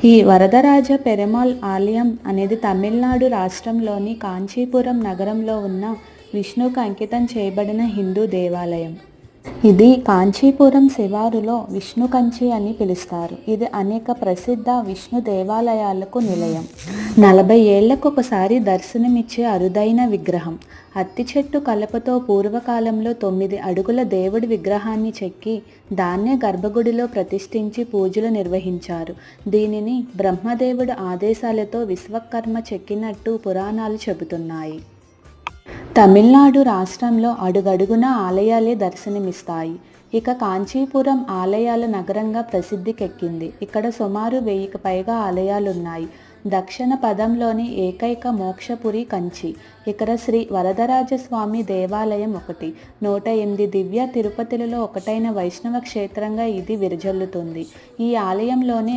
ఈ వరదరాజ పెరుమాళ్ ఆలయం అనేది తమిళనాడు రాష్ట్రంలోని కాంచీపురం నగరంలో ఉన్న విష్ణువుకు అంకితం చేయబడిన హిందూ దేవాలయం. ఇది కాంచీపురం శివారులో విష్ణు కంచి అని పిలుస్తారు. ఇది అనేక ప్రసిద్ధ విష్ణు దేవాలయాలకు నిలయం. 40 ఏళ్లకొకసారి దర్శనమిచ్చే అరుదైన విగ్రహం. అత్తి చెట్టు కలపతో పూర్వకాలంలో 9 అడుగుల దేవుడి విగ్రహాన్ని చెక్కి దాన్నే గర్భగుడిలో ప్రతిష్ఠించి పూజలు నిర్వహించారు. దీనిని బ్రహ్మదేవుడి ఆదేశాలతో విశ్వకర్మ చెక్కినట్టు పురాణాలు చెబుతున్నాయి. తమిళనాడు రాష్ట్రంలో అడుగడుగునా ఆలయాలే దర్శనమిస్తాయి. ఇక కాంచీపురం ఆలయాల నగరంగా ప్రసిద్ధికెక్కింది. ఇక్కడ సుమారు 1000కి పైగా ఆలయాలున్నాయి. దక్షిణ పదంలోని ఏకైక మోక్షపురి కంచి. ఇక్కడ శ్రీ వరదరాజస్వామి దేవాలయం ఒకటి. 108 దివ్య తిరుపతులలో ఒకటైన వైష్ణవ క్షేత్రంగా ఇది విరజల్లుతుంది. ఈ ఆలయంలోనే